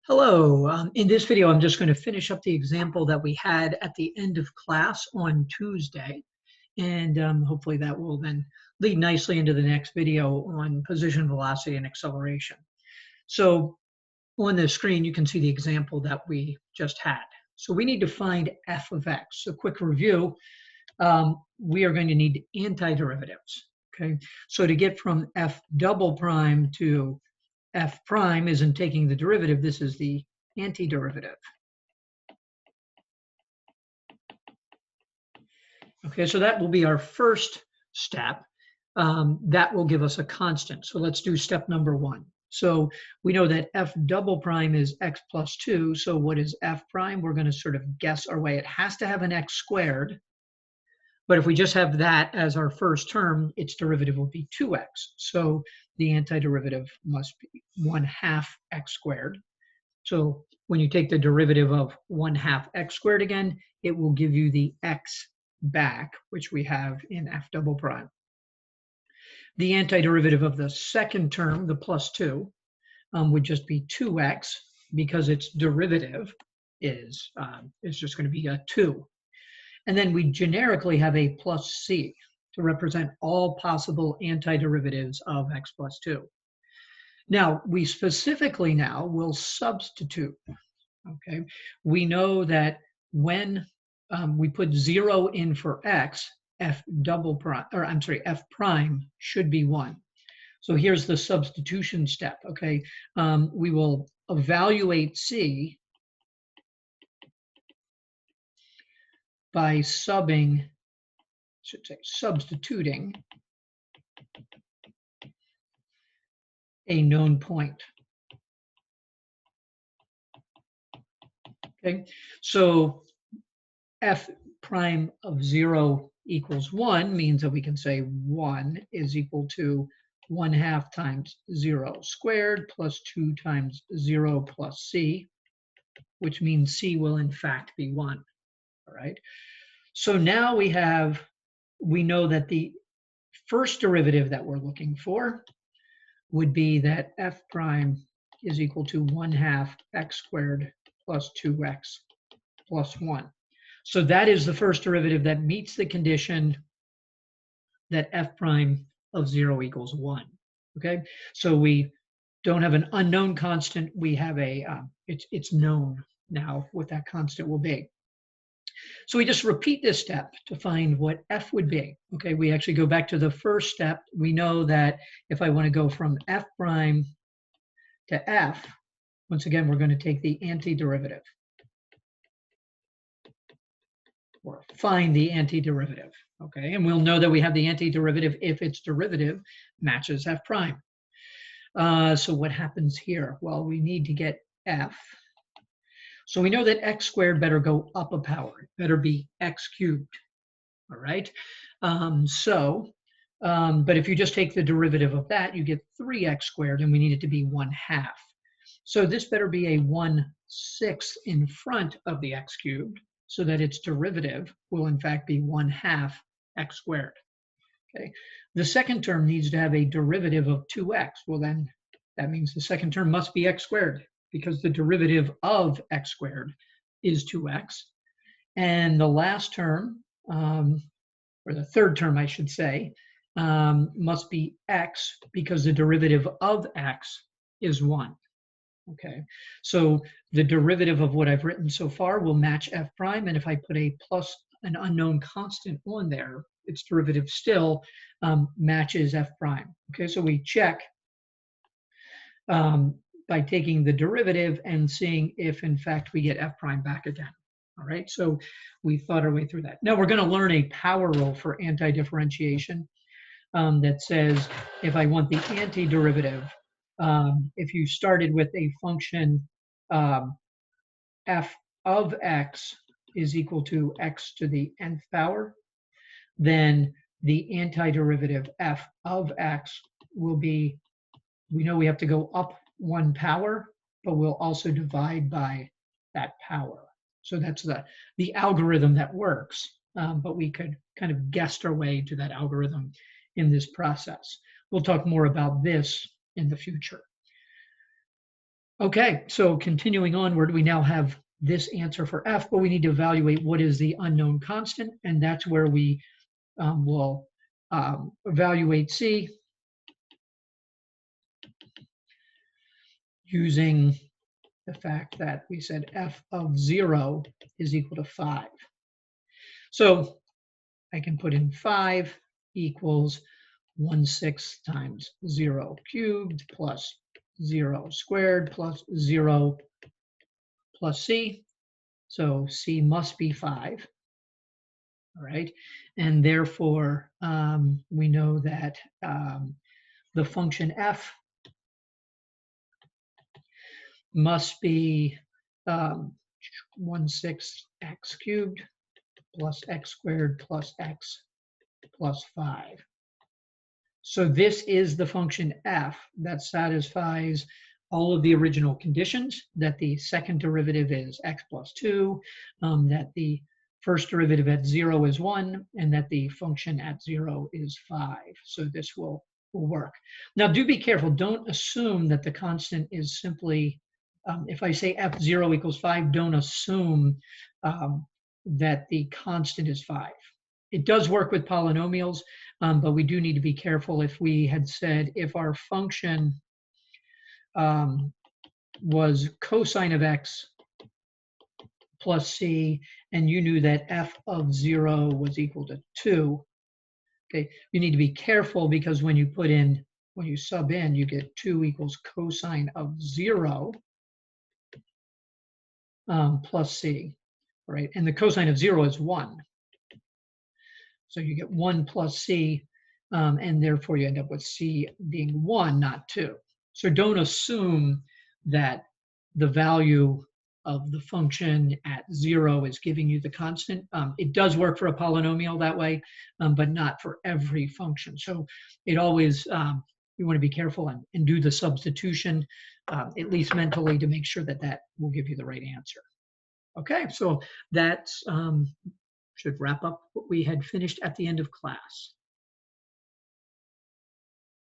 Hello. In this video, I'm just going to finish up the example that we had at the end of class on Tuesday. And hopefully that will then lead nicely into the next video on position, velocity, and acceleration. So on the screen, you can see the example that we just had. So we need to find f of x. So quick review, we are going to need antiderivatives. Okay. So to get from f double prime to f prime isn't taking the derivative, this is the antiderivative. Okay, so that will be our first step. That will give us a constant. So let's do step number one. So we know that f double prime is x plus 2. So what is f prime? We're going to sort of guess our way. It has to have an x squared. But if we just have that as our first term, its derivative will be 2x. So the antiderivative must be 1/2 x squared. So when you take the derivative of 1/2 x squared again, it will give you the x back, which we have in f double prime. The antiderivative of the second term, the plus 2, would just be 2x because its derivative is just going to be a 2. And then we generically have a plus c to represent all possible antiderivatives of x plus 2. Now, we specifically now will substitute, okay? We know that when we put 0 in for x, f double prime, or I'm sorry, f prime should be 1. So here's the substitution step, okay? We will evaluate c by substituting a known point. Okay, so f prime of 0 equals 1 means that we can say 1 is equal to 1/2 times 0 squared plus 2 times 0 plus c, which means c will in fact be 1. All right. So now we know that the first derivative that we're looking for would be that f prime is equal to 1/2 x squared plus 2x plus 1. So that is the first derivative that meets the condition that f prime of 0 equals 1. Okay, so we don't have an unknown constant. We have it's known now what that constant will be. So we just repeat this step to find what f would be. Okay, we actually go back to the first step. We know that if I want to go from f prime to f, once again, we're going to take the antiderivative, or find the antiderivative. Okay, and we'll know that we have the antiderivative if its derivative matches f prime. So what happens here? Well, we need to get f. So we know that x squared better go up a power. It better be x cubed. All right. But if you just take the derivative of that, you get 3x squared, and we need it to be 1/2. So this better be a 1/6 in front of the x cubed, so that its derivative will in fact be 1/2 x squared. Okay. The second term needs to have a derivative of 2x. Well, then that means the second term must be x squared, because the derivative of x squared is 2x. And the last term, or the third term, I should say, must be x, because the derivative of x is 1. Okay, so the derivative of what I've written so far will match f prime, and if I put a plus an unknown constant on there, its derivative still matches f prime. Okay, so we check by taking the derivative and seeing if in fact we get f prime back again. All right, so we thought our way through that. Now we're going to learn a power rule for antidifferentiation that says if I want the antiderivative, if you started with a function f of x is equal to x to the nth power, then the antiderivative f of x will be, we know we have to go up 1 power, but we'll also divide by that power. So that's the algorithm that works, but we could kind of guess our way to that algorithm in this process. We'll talk more about this in the future. Okay, so continuing onward, we now have this answer for F, but we need to evaluate what is the unknown constant, and that's where we will evaluate C using the fact that we said F of 0 is equal to 5. So I can put in 5 equals 1/6 times 0 cubed plus 0 squared plus 0 plus C. So C must be 5. All right. And therefore, we know that the function F must be 1/6 x cubed plus x squared plus x plus 5. So this is the function F that satisfies all of the original conditions, that the second derivative is x plus 2, that the first derivative at 0 is 1, and that the function at 0 is 5. So this will work. Now do be careful. Don't assume that the constant is simply, if I say f0 equals 5, don't assume that the constant is 5. It does work with polynomials, but we do need to be careful. If we had said if our function was cosine of x plus c, and you knew that f of 0 was equal to 2, okay, you need to be careful because when you sub in, you get 2 equals cosine of 0 plus c, right? And the cosine of 0 is 1. So you get 1 plus c, and therefore you end up with c being 1, not 2. So don't assume that the value of the function at 0 is giving you the constant. It does work for a polynomial that way, but not for every function. So it always, you want to be careful and do the substitution, at least mentally, to make sure that that will give you the right answer. Okay, so that's should wrap up what we had finished at the end of class.